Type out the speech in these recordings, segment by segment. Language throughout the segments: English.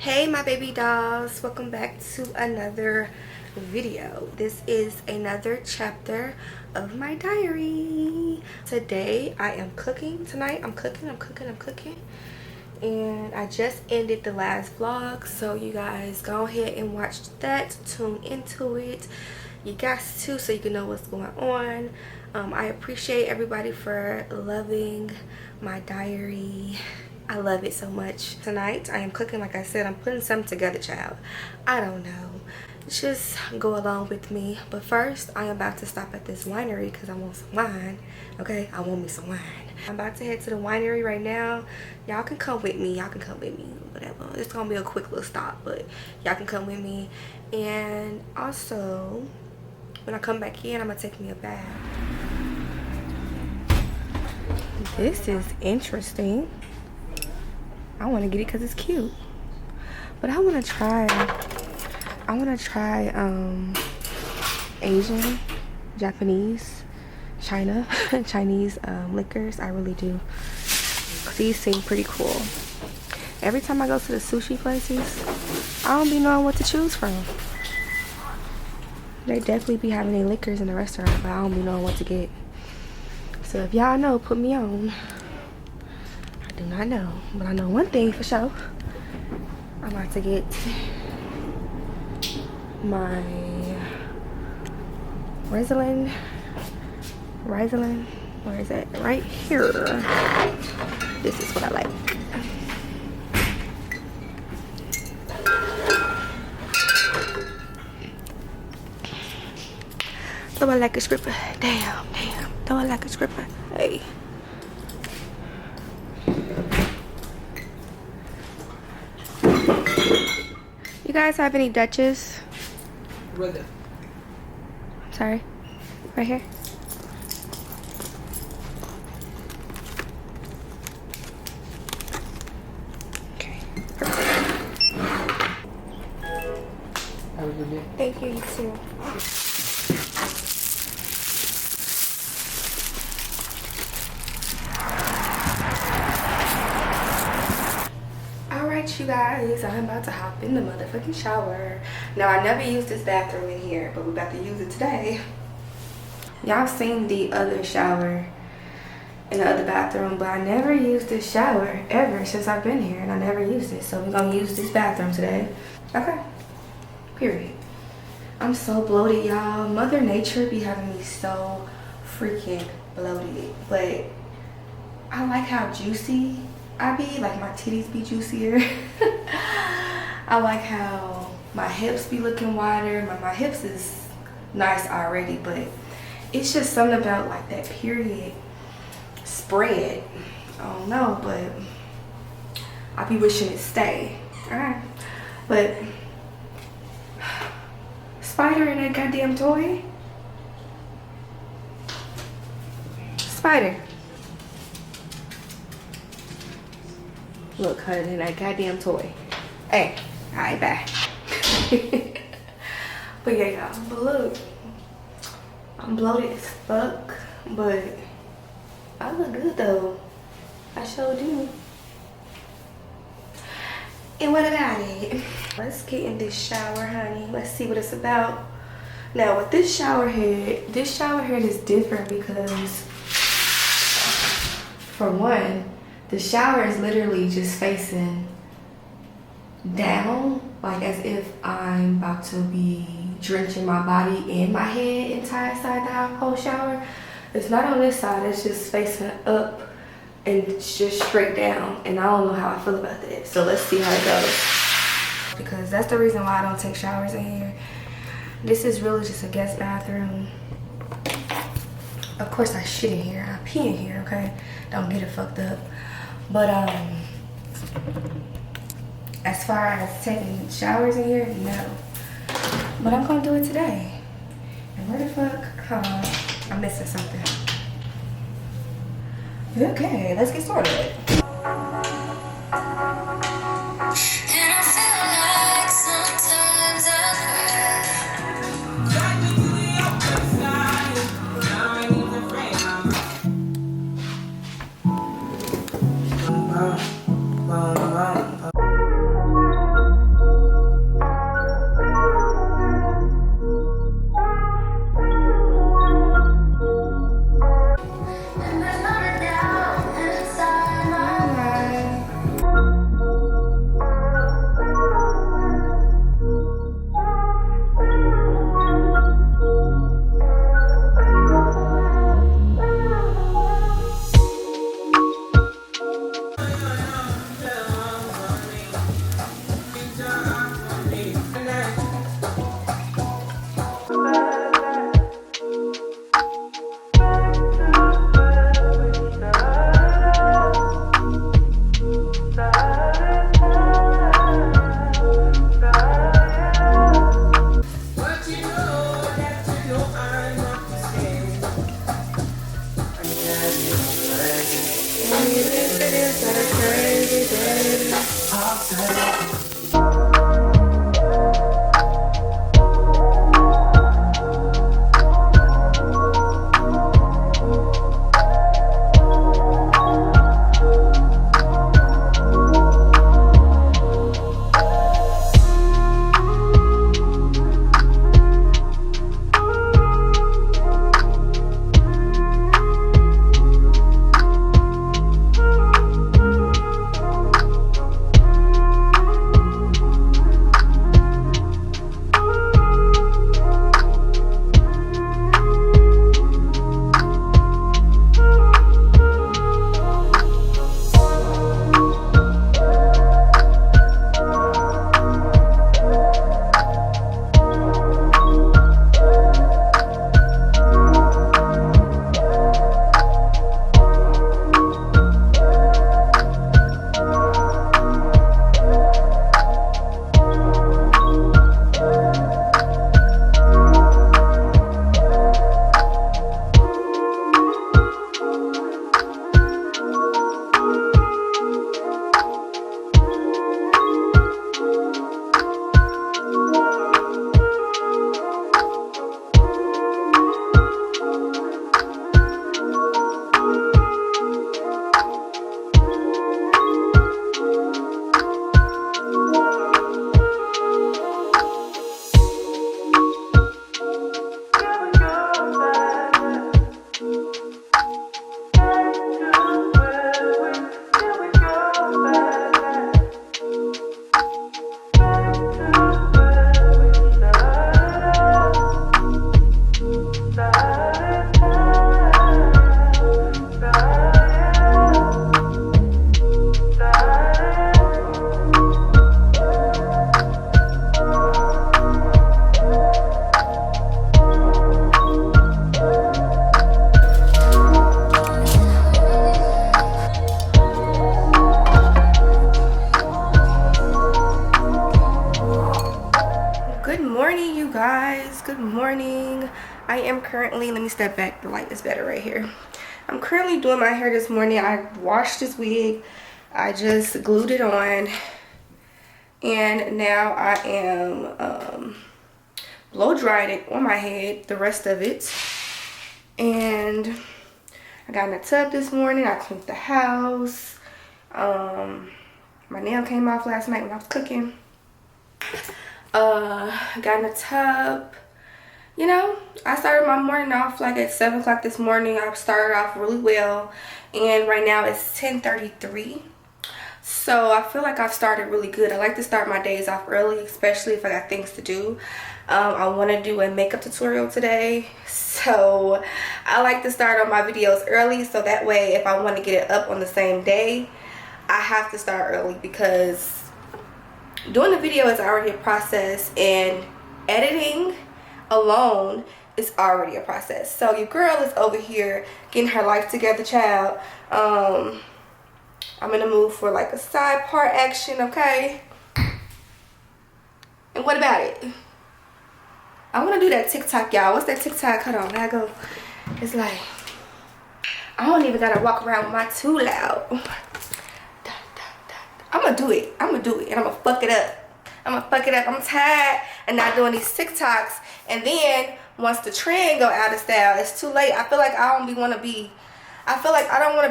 Hey my baby dolls, welcome back to another video. This is another chapter of my diary. Today I am cooking. Tonight I'm cooking. And I just ended the last vlog, so you guys go ahead and watch that, tune into it. You guys too, so you can know what's going on. I appreciate everybody for loving my diary. I love it so much. Tonight I am cooking. Like I said, I'm putting something together, child. I don't know, just go along with me. But first I am about to stop at this winery because I want some wine. Okay, I want me some wine. I'm about to head to the winery right now. Y'all can come with me, whatever. It's gonna be a quick little stop, but y'all can come with me. And also when I come back in, I'm gonna take me a bath. This is interesting. I want to get it because it's cute, but I want to try Asian, Japanese, Chinese liquors. I really do. These seem pretty cool. Every time I go to the sushi places, I don't be knowing what to choose from. They definitely be having their liquors in the restaurant, but I don't be knowing what to get. So if y'all know, put me on. I do not know, but I know one thing for sure. I'm about to get my Riesling, where is it? Right here. This is what I like. Though I like a scripper. Damn. Though I like a scripper. Hey. You guys have any Dutches? Brother. Sorry. Right here. Okay. Have a good day. Thank you, you too. You guys, I'm about to hop in the motherfucking shower. Now, I never used this bathroom in here, but we're about to use it today. Y'all seen the other shower in the other bathroom, but I never used this shower ever since I've been here, and I never used it. So we're gonna use this bathroom today. Okay, period. I'm so bloated, y'all. Mother Nature be having me so freaking bloated, but I like how juicy I be, like my titties be juicier. I like how my hips be looking wider. My hips is nice already, but it's just something about like that period spread. I don't know, but I be wishing it stay. Alright, but spider in that goddamn toy. Spider. Look, honey, in that goddamn toy. Hey, alright, bye. But yeah, y'all. But look, I'm bloated as fuck, but I look good though. I sure do. And what about it? Let's get in this shower, honey. Let's see what it's about. Now, with this shower head is different because, for one, the shower is literally just facing down, like as if I'm about to be drenching my body and my head entire side the whole shower. It's not on this side, it's just facing up and it's just straight down, and I don't know how I feel about that. So let's see how it goes, because that's the reason why I don't take showers in here. This is really just a guest bathroom. Of course I shit in here, I pee in here, okay? Don't get it fucked up. But as far as taking showers in here, no. But I'm gonna do it today. And where the fuck? Hold on, I'm missing something. Okay, let's get started. morning, you guys. Good morning. I am currently, let me step back, the light is better right here. I'm currently doing my hair this morning. I washed this wig, I just glued it on, and now I am blow drying it on my head, the rest of it. And I got in the tub this morning. I cleaned the house. My nail came off last night when I was cooking. Got in the tub. You know, I started my morning off like at 7 o'clock this morning. I started off really well, and right now it's 10:33. So I feel like I've started really good. I like to start my days off early, especially if I got things to do. I want to do a makeup tutorial today, so I like to start on my videos early, so that way if I want to get it up on the same day, I have to start early, because doing the video is already a process, and editing alone is already a process. So your girl is over here getting her life together, child. I'm in the mood for like a side part action, okay? And what about it? I want to do that TikTok, y'all. What's that TikTok? Hold on, I go. It's like, I don't even gotta walk around with my too loud. I'm gonna do it. I'm gonna do it, and I'm gonna fuck it up. I'm tired of not doing these TikToks, and then once the trend go out of style, it's too late. I feel like I don't want to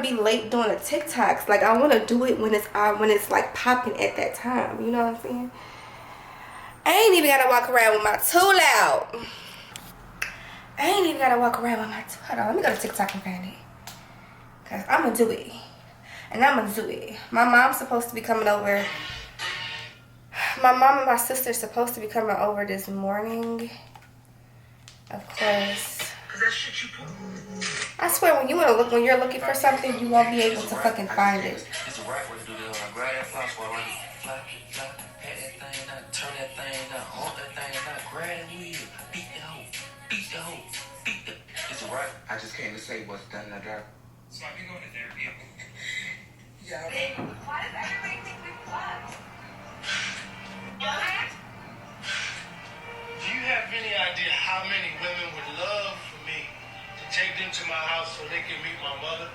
be late doing the TikToks. Like, I want to do it when it's like popping at that time. You know what I'm saying? I ain't even gotta walk around with my too loud. Hold on, let me go to TikTok and find it, cause I'm gonna do it, and I'm gonna do it. My mom's supposed to be coming over. My mom and my sister supposed to be coming over this morning. Of course. I swear, when you're looking for something, you won't be able to fucking find it. It's the right way to do that. When I grab that flower swirl, right? Flap it, flap, pat that thing down, turn that thing down, hump that thing down, grab that wheel, beat the hoe, beat the hoe, beat the. It's the right. I just came to say what's done in the dark. So I be going to therapy. Yeah. Why does everybody think we fucked? Do you have any idea how many women would love for me to take them to my house so they can meet my mother?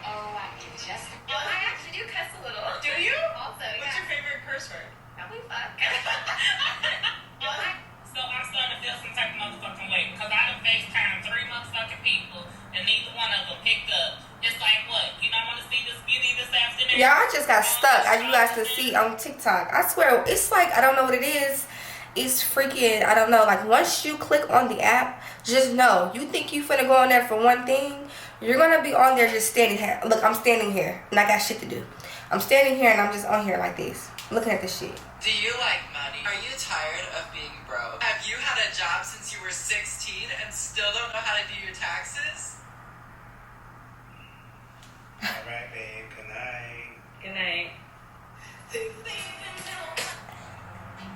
Oh, I can just. Well, I actually do cuss a little. Do you? Also, yeah. What's your favorite curse word? Probably fuck. So I'm starting to feel some type of motherfucking way, because I done FaceTime 3 motherfucking people and neither one of them picked up. It's like, what? You don't want to see this skinny, this abstinent? Yeah, I just got stuck, as you guys can see on TikTok. I swear, it's like, I don't know what it is. It's freaking, I don't know. Like, once you click on the app, just know, you think you finna go on there for one thing, you're gonna be on there just standing here. Look, I'm standing here, and I got shit to do. I'm standing here, and I'm just on here like this, looking at this shit. Do you like money? Are you tired of being broke? Have you had a job since you were 16 and still don't know how to do your taxes? Alright, babe. Good night. Good night.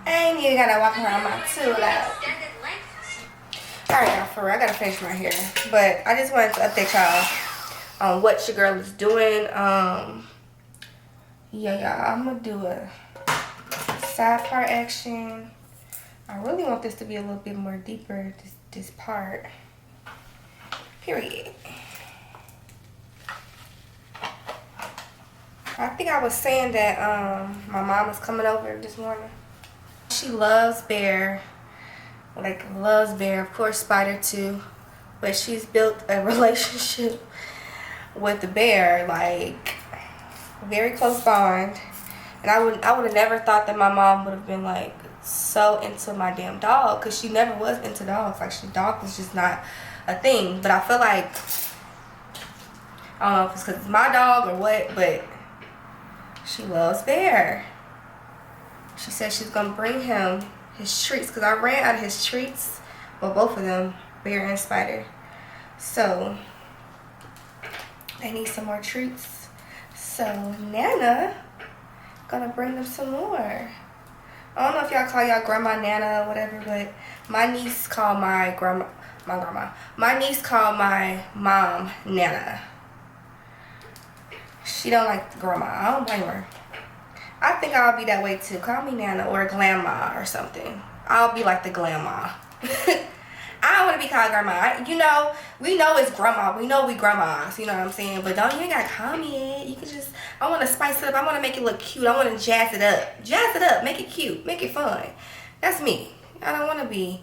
I ain't even gotta walk around my too loud. Alright, y'all, for real, I gotta finish my hair. But I just wanted to update y'all on what your girl is doing. Yeah, y'all, I'm gonna do a side part action. I really want this to be a little bit more deeper, this part. Period. I think I was saying that my mom was coming over this morning. She loves bear, like loves bear, of course Spider too, but she's built a relationship with the bear, like very close bond. And I would have never thought that my mom would have been like so into my damn dog, because she never was into dogs. Like, dog was just not a thing. But I feel like, I don't know if it's because it's my dog or what, but she loves bear. She said she's gonna bring him his treats, because I ran out of his treats. Well, both of them, Bear and Spider. So they need some more treats. So Nana gonna bring them some more. I don't know if y'all call y'all grandma Nana or whatever, but my niece called my niece called my mom Nana. She don't like grandma. I don't blame her. I think I'll be that way too. Call me Nana or Grandma or something. I'll be like the grandma. I don't want to be called grandma. You know, we know it's grandma. We know we grandmas. You know what I'm saying? But you ain't got to call me it. You can just, I want to spice it up. I want to make it look cute. I want to jazz it up. Jazz it up. Make it cute. Make it fun. That's me. I don't want to be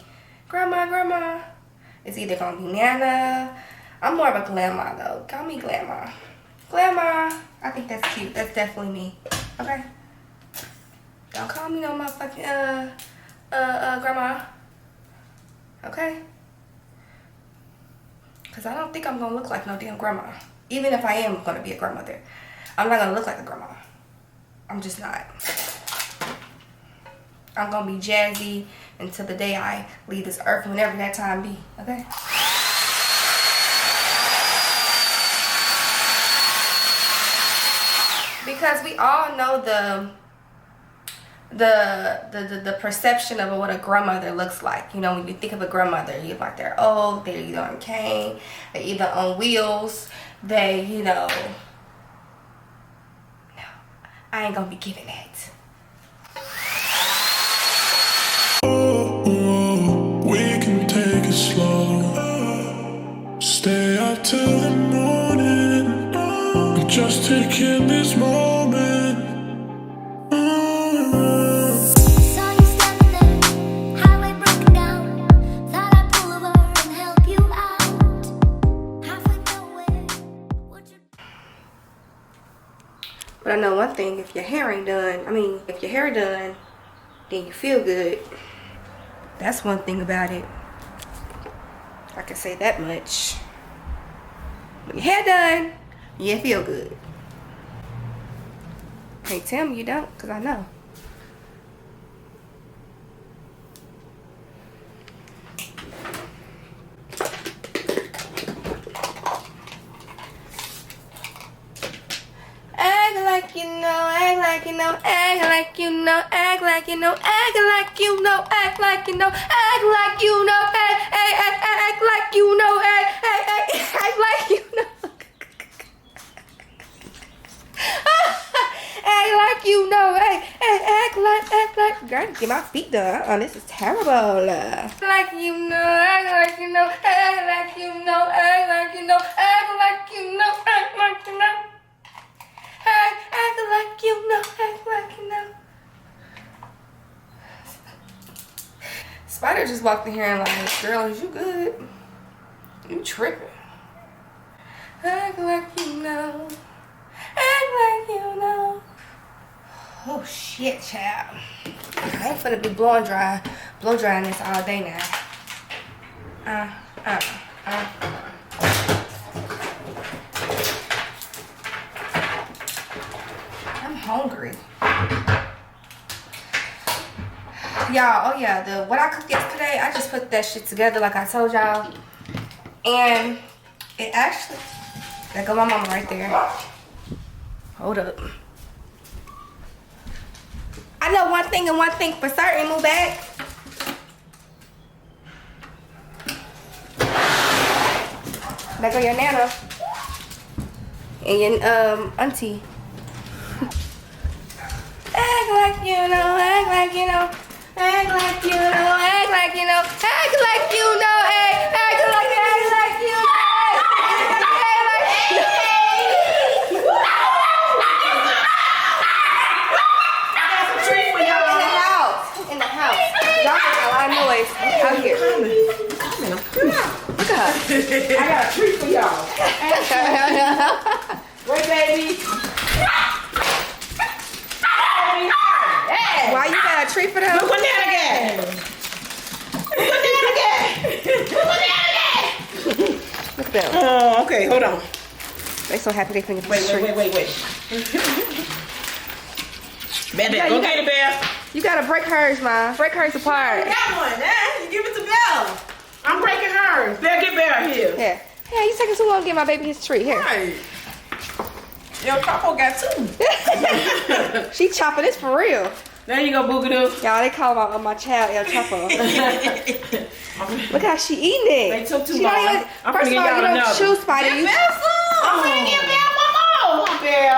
grandma. It's either going to be Nana. I'm more of a grandma, though. Call me grandma. Grandma. I think that's cute. That's definitely me. Okay? Don't call me no motherfucking, grandma. Okay? Because I don't think I'm going to look like no damn grandma. Even if I am going to be a grandmother. I'm not going to look like a grandma. I'm just not. I'm going to be jazzy until the day I leave this earth, whenever that time be. Okay? Because we all know the perception of what a grandmother looks like. You know, when you think of a grandmother, you're like, they're old, they're either on cane, they're either on wheels, they, you know. No, I ain't gonna be giving that. We can take it slow. Stay up till the morning. I'm just taking this moment. Saw you standing there, highway broken down. Thought I'd pull over and help you out. Halfway nowhere, would you? But I know one thing, if your hair ain't done, if your hair done, then you feel good. That's one thing about it. I can say that much. When your hair done, you feel good. Can't tell me you don't, because I know. Act like you know, act like you know, act like you know, act like you know, act like you know, act like you know, act like you know, act like you know, act like you know. Act like you know, act like. Girl, get my feet done. This is terrible. Act like you know, act like you know, act like you know, act like you know, act like you know, act like you know. Act like you know, act like you know. Spider just walked in here and like, girl, is you good? You tripping. Act like you know. Act like you know. Oh shit, child. I ain't finna be blow drying this all day now. I'm hungry. Y'all, oh yeah, what I cooked yesterday, I just put that shit together like I told y'all. And it actually, there go my mama right there. Hold up. I know one thing and one thing for certain. Move back. There go your nana and your auntie. Act like you know, act like you know, act like you know, act like you know, act like you know, act like you know, act like you know. In the house. Y'all make a lot of noise out here. I'm coming. Look at her. I got a treat for y'all. Wait, baby. Why you got a treat for them? Look what that again. Look what that again. Look what that again. Look at them. Oh, okay, hold on. They so happy they can get this treat. Wait. Baby, go get it, Bear. You gotta break hers, Ma. Break hers apart. That one, eh? You give it to Belle. I'm breaking hers. Bear, get Bear here. Yeah. Yeah, you taking too long to get my baby his treat. Here. Right. Yo, Chapo got two. She chopping this for real. There you go, Boogadoo. Y'all, they call my child El Chapo. Look how she eating it. They took too she long. Don't even, I'm first finna of all, get you y'all don't another. chew, Spider. Get You Bear some. I'm finna get Bear one more. Come on, Bear.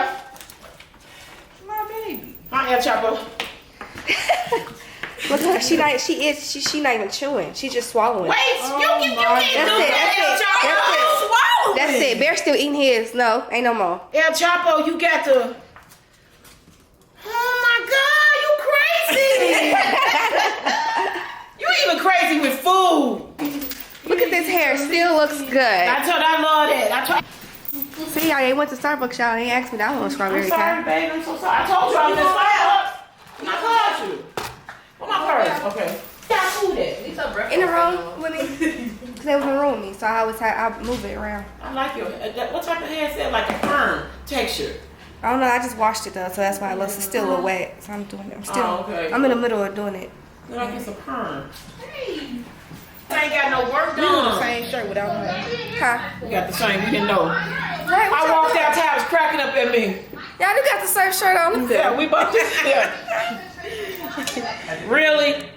My baby. My El Chapo. Look at her. She not even chewing. She's just swallowing. Wait, you can't do that. That's it. Bear's still eating his. No, ain't no more. El Chapo, you got to. Oh my God, you crazy. You even crazy with food. Look at this hair. Still looks good. I love that. See, y'all, they went to Starbucks, y'all. They asked me that one strawberry I'm sorry, babe. I'm so sorry. I told you I was at Starbucks. I told you. Where my purse? Okay. Got food at? In the room with me. Cause they was in the room with me, so I move it around. I like your. What type of hair is that? Like a firm texture. I don't know. I just washed it though, so that's why it looks still a little wet. So I'm doing it. I'm in the middle of doing it. Like it's a perm. Hey. I ain't got no work done. We wore the same shirt without her. Huh? We got the same. We didn't know. Right, I walked out, I was cracking up at me. Y'all do got the same shirt on. Yeah, we both did. Yeah. Really?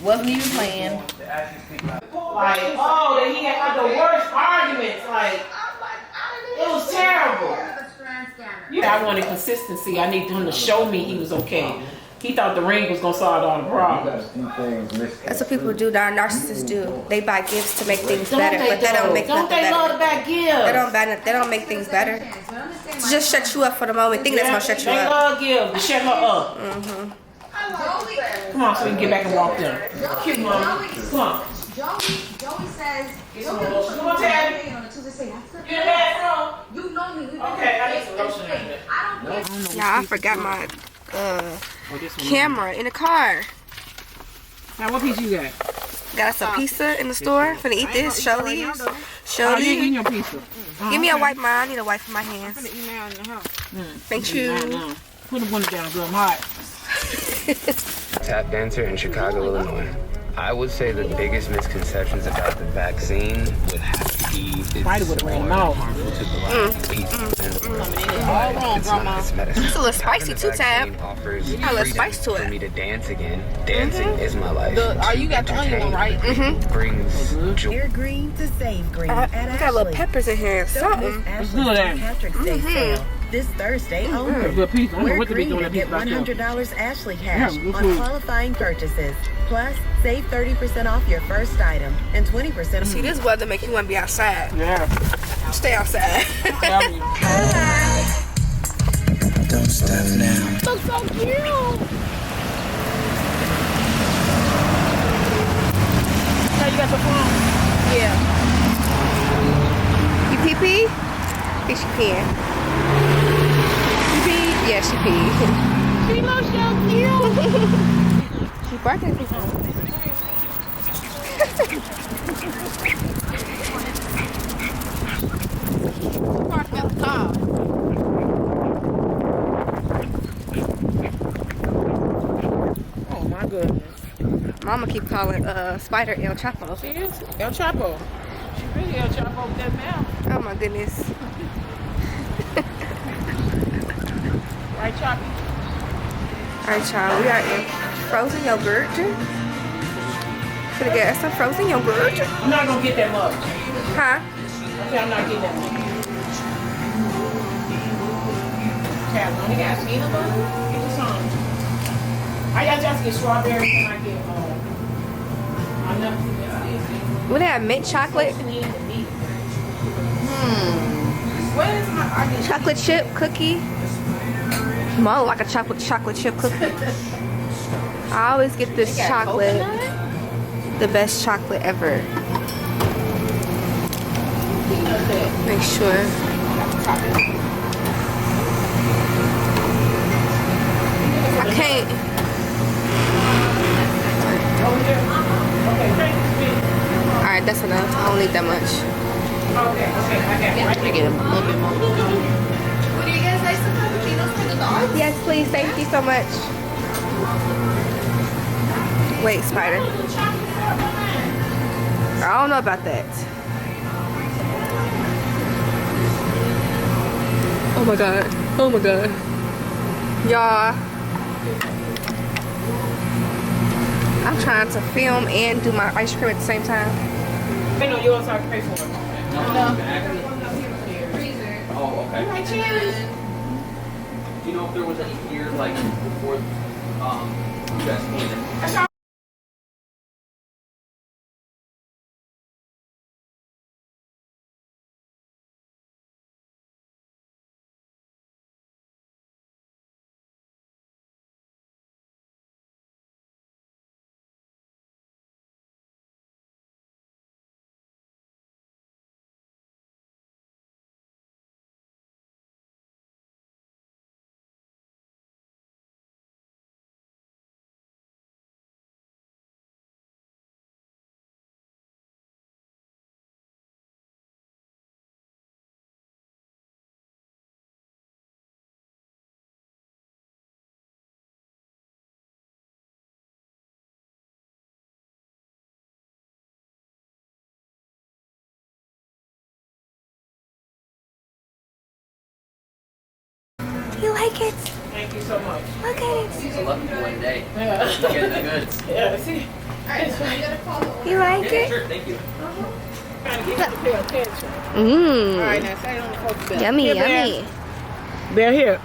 Wasn't even playing. Like, oh, that he had like the worst arguments. Like, it was terrible. I wanted consistency. I needed him to show me he was okay. He thought the ring was gonna solve all the problems. That's what people do. Our narcissists do. They buy gifts to make things better, but they don't make nothing better. Don't they love to buy gifts? They don't make things better. To just shut you up for the moment. Think that's gonna shut you They up. love gifts to shut her up. Come on, so we can get back and walk them. Cute, mama. Come on. Joey says, Come on, Tabby. You in the bathroom? You know me. Okay, I need some lotion. Yeah, I forgot my camera in the car. Now, what piece you got? Got us a pizza in the store. Finna eat this. Show these. Show Oh, you these. getting your pizza? Give me a wipe, mine. I need a wipe for my hands. Thank you. Put the window down, girl. I'm hot. Tap dancer in Chicago, Illinois. I would say the biggest misconceptions about the vaccine would have to be it's more harmful to the life of people. It's not. It's medicine. It's a little spicy too, Tab. Offers Got a little spice to for it. me to dance again. Dancing is my life. You got the onion one, right? Brings joy. Air green to save green We at got little Ashley. peppers in here. Something. Ashley's St. Patrick's Day sale this Thursday only. Good piece. I don't know Wear what to be green doing and that get piece back there. $100 Ashley cash Yeah, good on food. qualifying purchases. Plus, save 30% off your first item and 20% See, this weather make you want to be outside. Yeah. Stay outside. Don't stop now. Looks so cute. Hey, you got your phone? Yeah. You pee pee? I think she peeing. You pee? Yeah, she pee. She looks so cute. She barking at people. Parking at the car. Oh my goodness. Mama keep calling Spider El Chapo. She is El Chapo. She really El Chapo with that mouth. Oh my goodness. Right, Choppy? Alright, y'all, we are in frozen yogurt. Gonna get us some frozen yogurt. I'm not gonna get that much. Huh? Okay, I'm not getting that much. Tab, only got peanut butter? Get you some. I got just get strawberries when I get home. I'm not. We have mint chocolate. Where's my? I get Chocolate chip cookie. More like a chocolate chip cookie. I always get this chocolate. The best chocolate ever. Make sure. I can't. Alright, that's enough. I don't need that much. Okay, I got it. I get a little bit more. Would you guys like some cappuccinos for the dogs? Yes, please. Thank you so much. Wait, Spider. I don't know about that. Oh my god. Oh my god. Y'all. I'm trying to film and do my ice cream at the same time. I know yours, I can pay for it. Oh, okay. Cheers. Do you know if there was any years like before Trust me. You like it? Thank you so much. Look at it. It's a lucky one day. Yeah. You get the goods. Yeah, see? You like Yeah, it? sure, thank you. Trying to get you to pay attention. Mmm. All right, now say it on the focus bell. Yummy, Here, yummy. Bear here.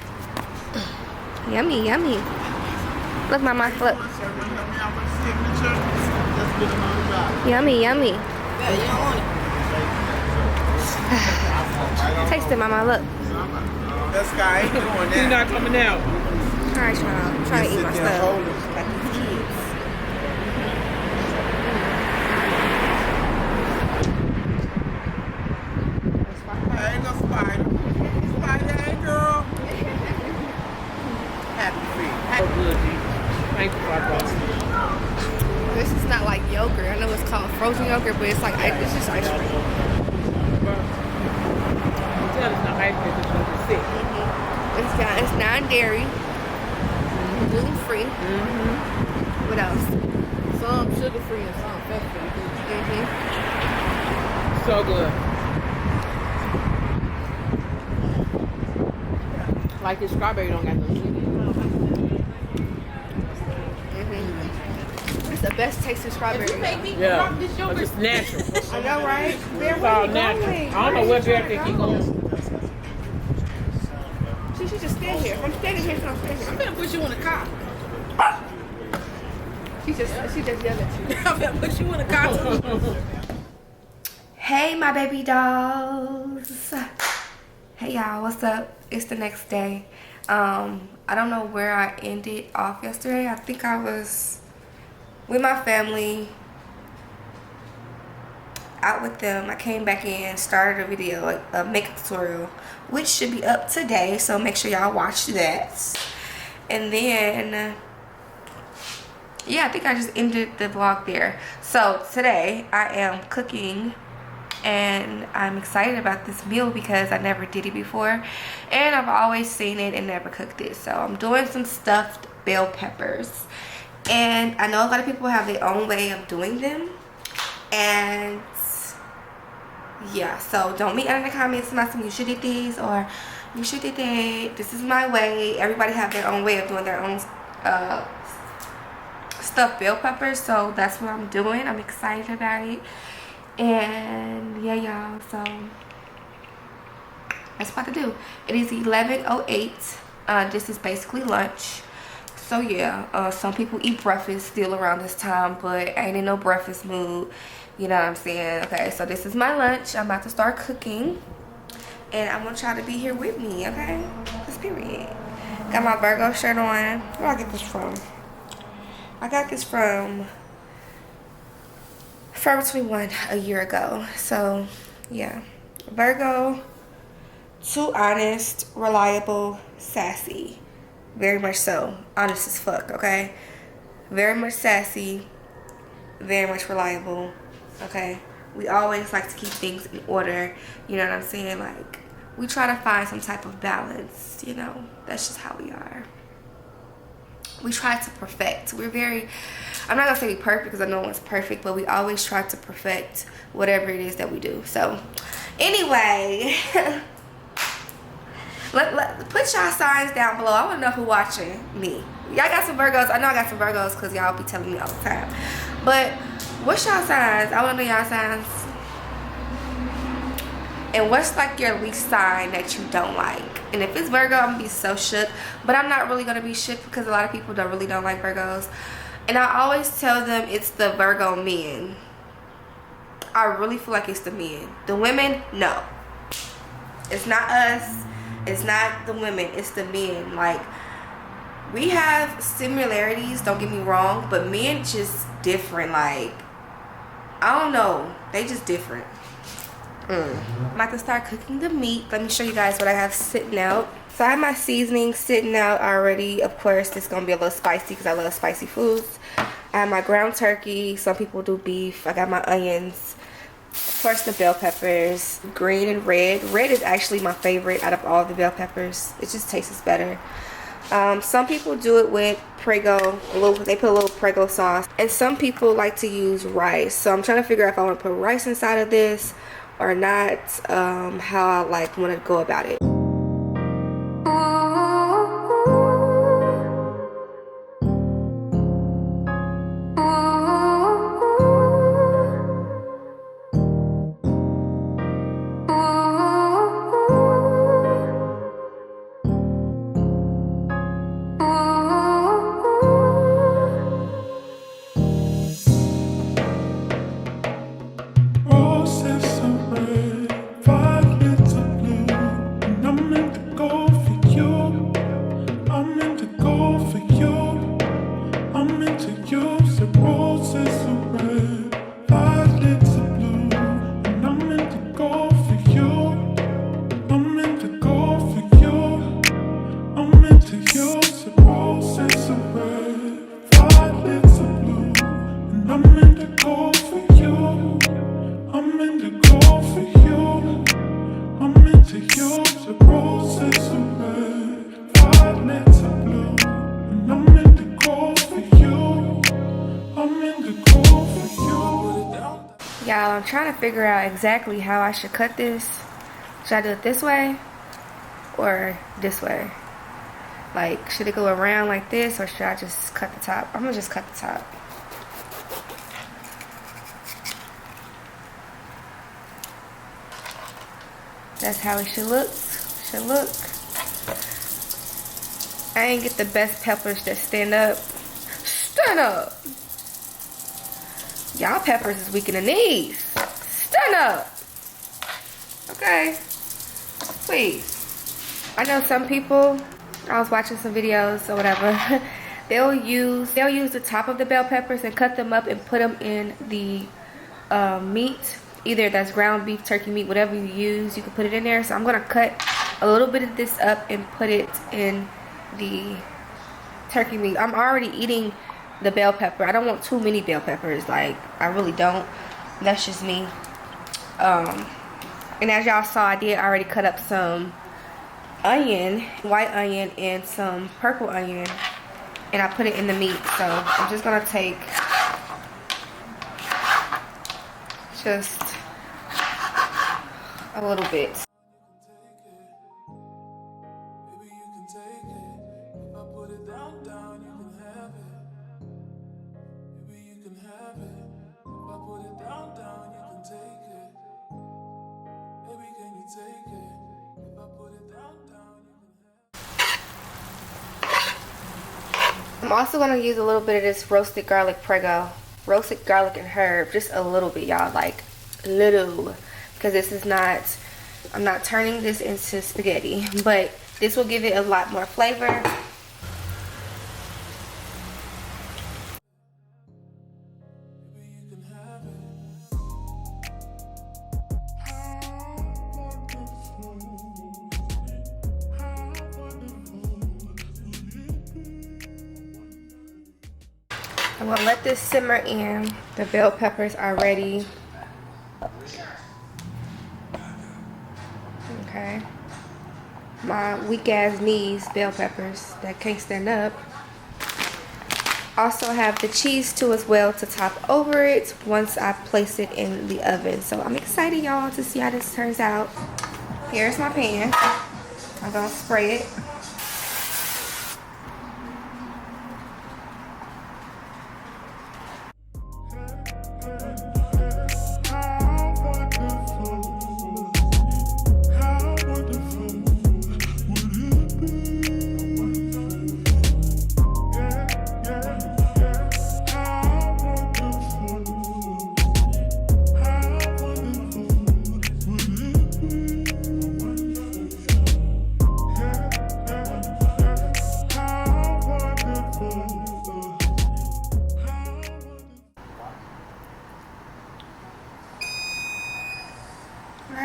Yummy, yummy. Look, Mama, look. Yummy, yummy. Yeah, you don't want it. Taste it, Mama, look. This guy ain't going He's not coming out. Alright, child. I'm trying to eat my stuff. Like these kids. Ain't no spider. Spider, hey girl. Happy feet. So good, G. Thank you, my brother. This is not like yogurt. I know it's called frozen yogurt, but it's like it's just ice cream. Tell us not ice cream because you're going to be sick. It's non-dairy, gluten-free. What else? Some sugar-free and some fat-free. So good. Like this strawberry don't got no sugar. It's the best tasting strawberry. If you make me Yeah, drop this but yogurt, it's natural. I know, right? Bear, It's where all you natural. going? I don't know where Bear think he going. She should just stand here. If I'm standing here, I'm standing here. I'm gonna put you in a car. She just yelled at you. I'm gonna put you in a car. Hey, my baby dolls. Hey, y'all. What's up? It's the next day. I don't know where I ended off yesterday. I think I was with my family, out with them. I came back in, started a video, a makeup tutorial, which should be up today, so make sure y'all watch that. And then yeah, I think I just ended the vlog there. So today I am cooking, and I'm excited about this meal because I never did it before, and I've always seen it and never cooked it. So I'm doing some stuffed bell peppers, and I know a lot of people have their own way of doing them, and yeah, so don't meet under the comments about some you should eat these or you should eat that. This is my way. Everybody have their own way of doing their own stuffed bell peppers, so that's what I'm doing. I'm excited about it. And yeah, y'all, so that's what I do. It is 11:08. This is basically lunch. So yeah, some people eat breakfast still around this time, but I ain't in no breakfast mood. You know what I'm saying? Okay, so this is my lunch. I'm about to start cooking, and I want y'all to be here with me, okay? Just period. Got my Virgo shirt on. Where did I get this from? I got this from Forever 21 a year ago. So yeah, Virgo, too honest, reliable, sassy. Very much so. Honest as fuck, okay? Very much sassy, very much reliable, okay? We always like to keep things in order, you know what I'm saying? Like, we try to find some type of balance, you know? That's just how we are. We try to perfect. We're very, I'm not gonna say we're perfect because I know one's perfect, but we always try to perfect whatever it is that we do. So anyway, put y'all signs down below. I want to know who watching me. Y'all got some Virgos. I know I got some Virgos because y'all be telling me all the time. But what's y'all signs? I want to know y'all signs. And what's like your least sign that you don't like? And if it's Virgo, I'm gonna be so shook. But I'm not really gonna be shook because a lot of people don't like Virgos. And I always tell them it's the Virgo men. I really feel like it's the men. The women, no. It's not us. It's not the women. It's the men. Like, we have similarities, don't get me wrong, but men just different. Like, I don't know. They just different. I'm about to start cooking the meat. Let me show you guys what I have sitting out. So I have my seasoning sitting out already. Of course, it's going to be a little spicy because I love spicy foods. I have my ground turkey. Some people do beef. I got my onions. Of course, the bell peppers. Green and red. Red is actually my favorite out of all the bell peppers. It just tastes better. Some people do it with Prego. They put a little Prego sauce. And some people like to use rice. So I'm trying to figure out if I want to put rice inside of this or not, how I like want to go about it. Y'all, I'm trying to figure out exactly how I should cut this. Should I do it this way or this way? Like, should it go around like this or should I just cut the top? I'm gonna just cut the top. That's how it should look. I ain't get the best peppers that stand up. Stand up! Y'all peppers is weak in the knees. Stand up! Okay. Please. I know some people, I was watching some videos or whatever, they'll use the top of the bell peppers and cut them up and put them in the meat. Either that's ground beef, turkey meat, whatever you use, you can put it in there. So I'm gonna cut a little bit of this up and put it in the turkey meat. I'm already eating the bell pepper. I don't want too many bell peppers. Like, I really don't. That's just me. And as y'all saw, I did already cut up some onion, white onion, and some purple onion, and I put it in the meat. So I'm just gonna take just a little bit. I'm also going to use a little bit of this roasted garlic Prego. Roasted garlic and herb. Just a little bit, y'all. Like, little. Because this is not, I'm not turning this into spaghetti. But this will give it a lot more flavor. I'm gonna let this simmer in. The bell peppers are ready. Okay. My weak ass knees, bell peppers that can't stand up. Also have the cheese too as well to top over it once I place it in the oven. So I'm excited, y'all, to see how this turns out. Here's my pan. I'm gonna spray it.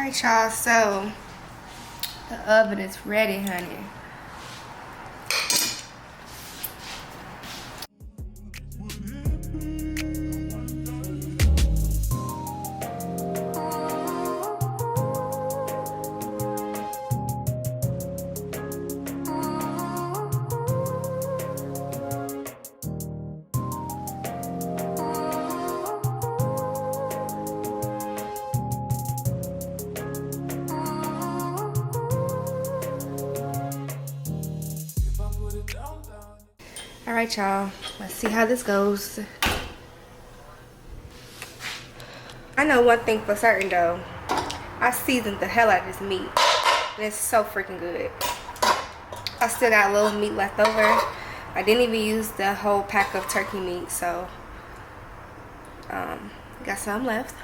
Alright, y'all, so the oven is ready, honey. Alright, y'all, let's see how this goes. I know one thing for certain though. I seasoned the hell out of this meat. And it's so freaking good. I still got a little meat left over. I didn't even use the whole pack of turkey meat, so got some left.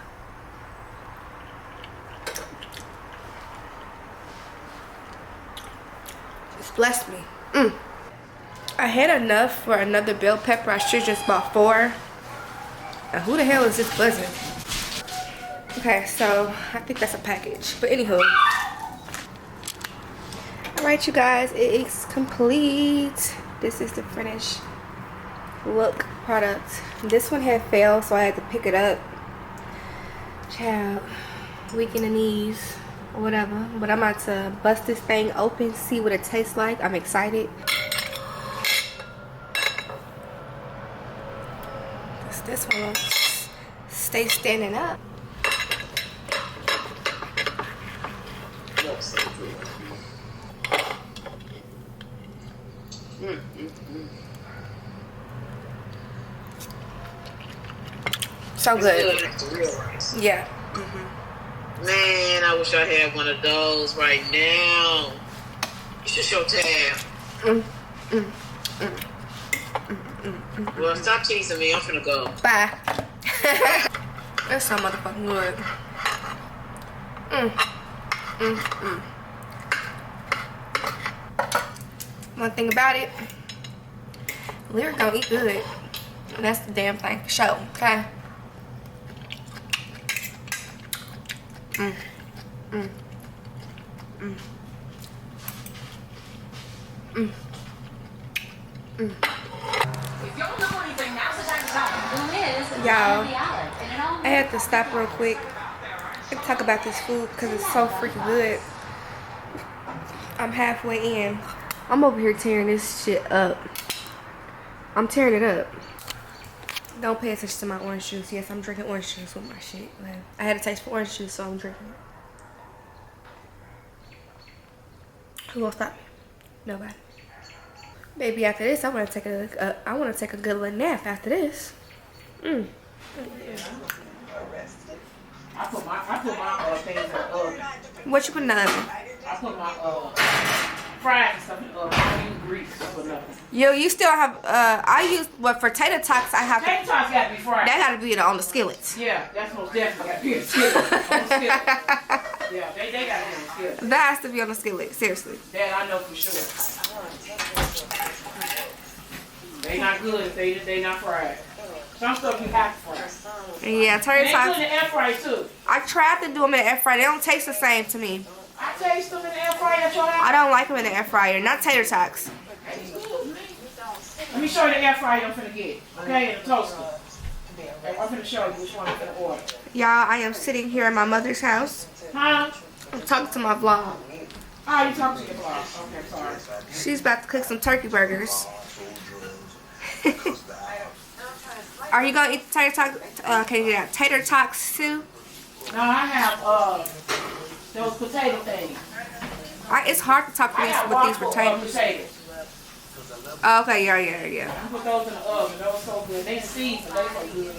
Just bless me. I had enough for another bell pepper. I should just bought 4. Now who the hell is this buzzing? Okay, so I think that's a package. But anywho. Alright, you guys, it is complete. This is the finished look product. This one had failed, so I had to pick it up. Child, weak in the knees or whatever. But I'm about to bust this thing open, see what it tastes like. I'm excited. This one will stay standing up. So good. Yeah. Man, I wish I had one of those right now. It's just your tab. Well, stop teasing me. I'm finna go. Bye. That's so motherfucking good. One thing about it, Lyric gonna eat good. And that's the damn thing for sure, okay? Y'all, I had to stop real quick and talk about this food because it's so freaking good. I'm halfway in. I'm over here tearing this shit up. I'm tearing it up. Don't pay attention to my orange juice. Yes, I'm drinking orange juice with my shit. I had a taste for orange juice, so I'm drinking it. Who will stop me? Nobody. Baby, after this, I want to take a good little nap after this. I put my things in the oven. What you put in the oven? I put my fried stuff in the oven. I don't use grease or nothing. Yo, you still have I use for tater tots. I have tater tots got to be fried. That got to be on the skillets. Yeah, that's most definitely got to be on the skillet. Yeah, they got to be on the skillet. That has to be on the skillet. Seriously. That I know for sure. They not good if they not fried. Some stuff you have to fry. Yeah, tater tots. They put in the air fryer too. I tried to do them in the air fryer. They don't taste the same to me. I taste them in the air fryer at your house. I don't like them in the air fryer. Not tater tots. Let me show you the air fryer I'm finna get. Okay, and the toaster. I'm finna show you which one I'm finna order. Y'all, I am sitting here at my mother's house. Huh? I'm talking to my vlog. Oh, you talking to your vlog. Okay, sorry. She's about to cook some turkey burgers. Are you gonna eat the tater tots? Tater tots too? No, I have those potato things. It's hard to talk with these potatoes. Oh, okay, yeah. I put those in the oven. Those so good. They seasoned. They so good.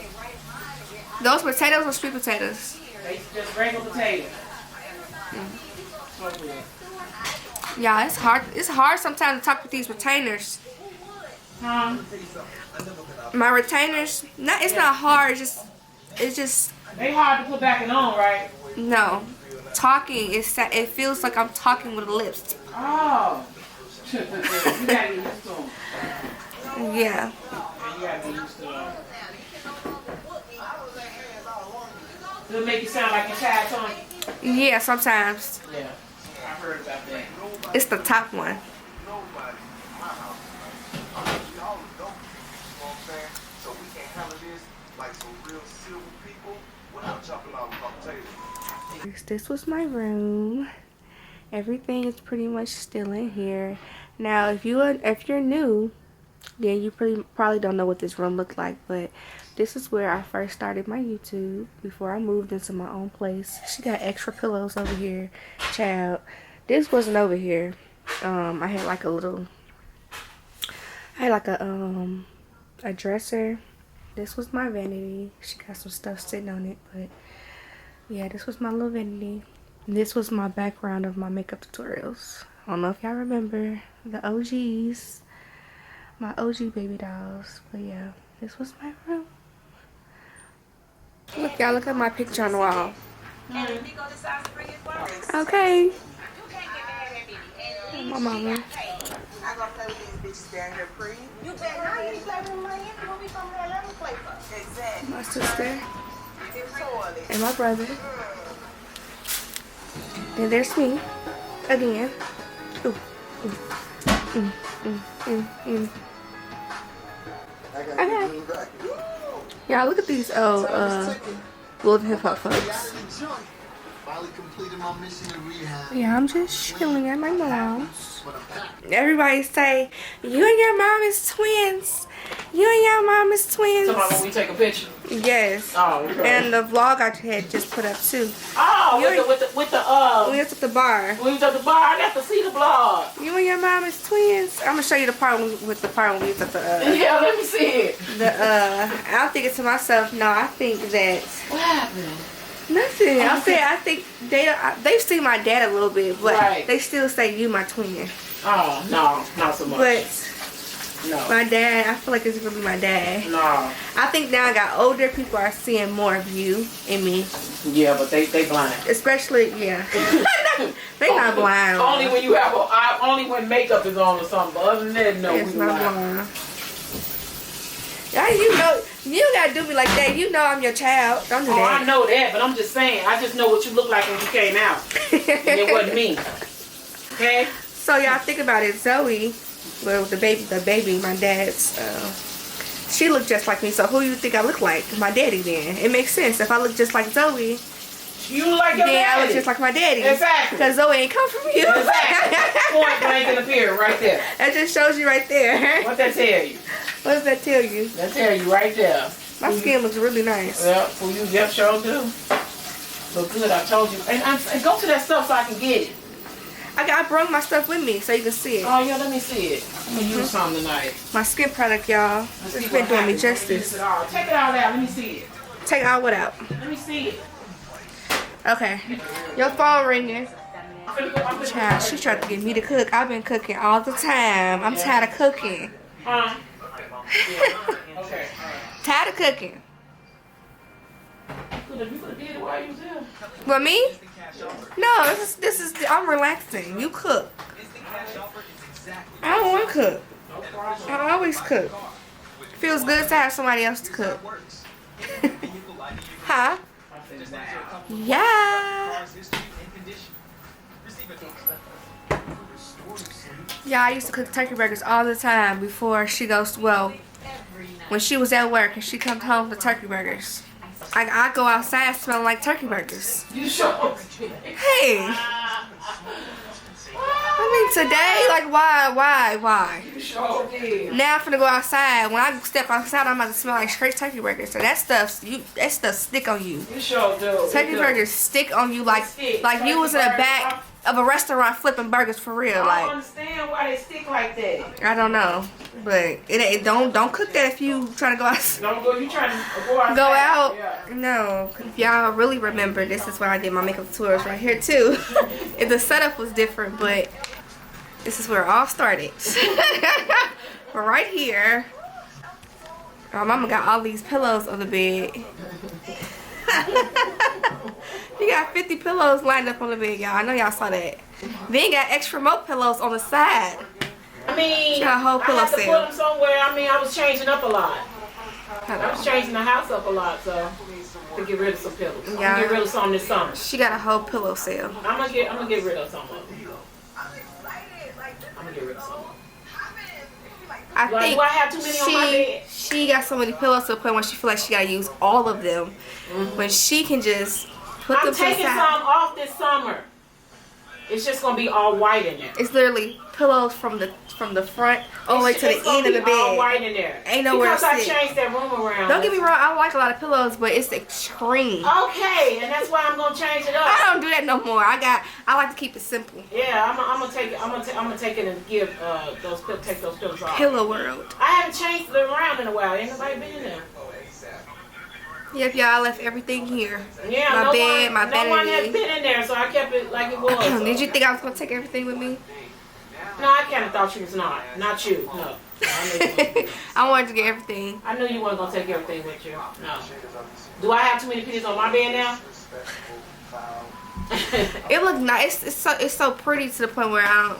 Those potatoes or sweet potatoes? They just regular potatoes. So good. Yeah, it's hard. It's hard sometimes to talk with these retainers. Huh? My retainers, it's not hard. It's just. They hard to put back and on, right? No, talking it feels like I'm talking with lips. Oh. You gotta get used to them. Yeah. You gotta get used to them. It'll make you sound like you're tired, Tony. Yeah, sometimes. Yeah, I heard about that. It's the top one. So we can handle this like some real civil people without jumping off the table. This was my room. Everything is pretty much still in here. Now, if you're new, then you probably don't know what this room looked like, but this is where I first started my YouTube before I moved into my own place. She got extra pillows over here, child. This wasn't over here. I had like a dresser. This was my vanity. She got some stuff sitting on it, but yeah, this was my little vanity. And this was my background of my makeup tutorials. I don't know if y'all remember the OGs, my OG baby dolls, but yeah, this was my room. Look, y'all, look at my picture on the wall. Okay. My mama. I gonna play with these bitches down here free. You bet now you ain't play with my hand. When we come here, let me play for. Exactly. My sister. And my brother. Then there's me. Again. Ooh. Okay. Y'all, look at these old little hip hop folks. Yeah, I'm just chilling at my mom's. Everybody say, you and your mom is twins. You and your mom is twins. So when we take a picture? Yes. Oh, okay. And the vlog I had just put up too. Oh, with the we was at the bar. We was at the bar. I got to see the vlog. You and your mom is twins. I'm gonna show you the part when we was at the yeah, let me see it. I'm thinking to myself, no, I think that what happened? Nothing. I think they've seen my dad a little bit, but right. They still say you my twin. Oh no, not so much. But no. My dad, I feel like it's gonna be my dad. No. I think now I got older, people are seeing more of you in me. Yeah, but they blind. Especially, yeah. They not blind. Only when you have only when makeup is on or something. But other than that, no, it's we not blind. Yeah, you know, you don't gotta do me like that. You know I'm your child. Don't do that. I know that, but I'm just saying. I just know what you look like when you came out. And it wasn't me. Okay. So y'all think about it, Zoe. Well, the baby, my dad's, she looked just like me. So who you think I look like? My daddy then. It makes sense. If I look just like Zoe, you look like your then daddy. I look just like my daddy. Exactly. Because Zoe ain't come from you. Exactly. Point blank in the period right there. That just shows you right there. What that tell you? What does that tell you? That tell you right there. My skin looks really nice. Yeah, for you just sure do. Look good, I told you. And go to that stuff so I can get it. I brought my stuff with me so you can see it. Oh, yeah, let me see it. I'm going to use some tonight. My skin product, y'all. It's been doing me justice. Take it all out. Let me see it. Take all what out? Let me see it. Okay. Your phone ringing. Child, she tried to get me to cook. I've been cooking all the time. I'm tired of cooking. Okay. Tired of cooking. You could have did it while you was there. What, me? No, this is I'm relaxing. You cook. I don't want to cook. I always cook. Feels good to have somebody else to cook. Huh? Yeah. Yeah, I used to cook turkey burgers all the time before she goes, well, when she was at work and she comes home with turkey burgers. I go outside smelling like turkey burgers. You sure? Hey. I mean, today, like, why? You sure did. Now I'm finna go outside. When I step outside, I'm about to smell like straight turkey burgers. So that stuff stick on you. You sure do. Turkey burgers stick on you like you was in the back of a restaurant flipping burgers for real. I don't understand why they stick like that. I don't know, but it don't cook that if you trying to go outside. Don't go. You trying to go outside? Go out? Yeah. No. If y'all really remember, this is where I did my makeup tours right here too. The setup was different, but this is where it all started. We're right here. My mama got all these pillows on the bed. You got 50 pillows lined up on the bed, y'all. I know y'all saw that. Then got extra more pillows on the side. I mean, she got a whole pillow I had to set. put them somewhere. I mean, I was changing up a lot. I was She's changing the house up a lot, so to get rid of some pillows. I'm Yeah. gonna get rid of some this summer. She got a whole pillow sale. I'm gonna get rid of some of them. I'm gonna get rid of some of them. I think do I have too many on my bed? she got so many pillows to the point where she feel like she gotta use all of them. When she can just put them to the I'm taking side. some off this summer. It's just gonna be all white in there. It's literally pillows from the front all the way to the end of the bed. All white in there. Ain't nowhere to sit. Because I changed that room around. Don't get me wrong, I like a lot of pillows, but it's extreme. Okay, and that's why I'm gonna change it up. I don't do that no more. I like to keep it simple. Yeah, I'm gonna take it. I'm gonna take it and give take those pillows off. Pillow world. I haven't changed it around in a while. Ain't nobody been in there. Yep, y'all, I left everything here. Yeah, my bed, my no one has vanity. been in there, so I kept it like it was. Did you think I was gonna take everything with me? No, I kind of thought you was not. Not you. No. I wanted to get everything. I knew you weren't gonna take everything with you. No. Do I have too many pillows on my bed now? It looks nice. It's so pretty to the point where I don't.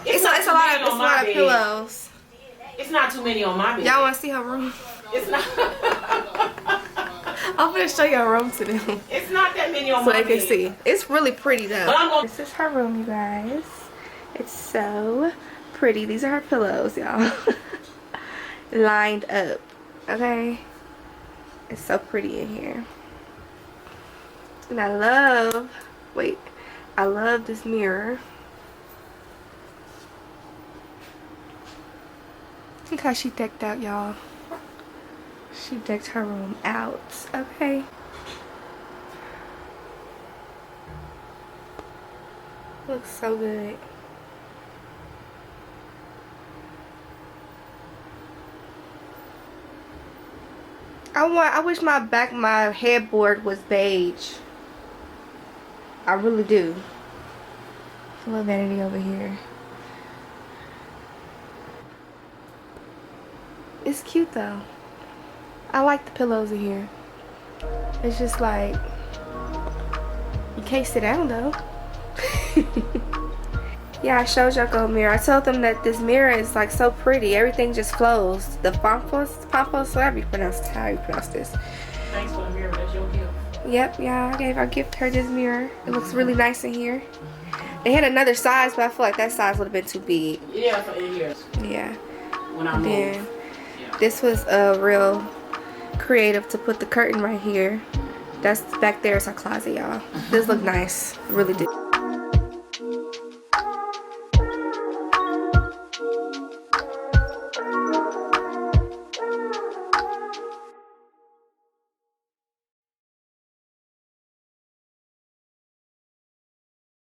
It's a lot of pillows. It's not too many on my bed. Y'all want to see her room? It's not. I'm gonna show you her room to them. It's not that many on so my they bed. can see. It's really pretty though. But I'm gonna This is her room, you guys. It's so pretty. These are her pillows, y'all. Lined up. Okay. It's so pretty in here. And I love this mirror. Look how she decked out, y'all. She decked her room out. Okay. Looks so good. I wish my headboard was beige. I really do. A little vanity over here. It's cute though. I like the pillows in here. It's just like you can't sit down though. Yeah, I showed y'all go mirror. I told them that this mirror is like so pretty. Everything just flows. The pompous, whatever you pronounce, how you pronounce this. Thanks for the mirror. That's your gift. Yep, yeah, I gifted her this mirror. It looks really nice in here. They had another size, but I feel like that size would have been too big. Yeah, for in here. Yeah. When I and moved. then this was real creative to put the curtain right here. That's back there is our closet, y'all. This look nice, really do.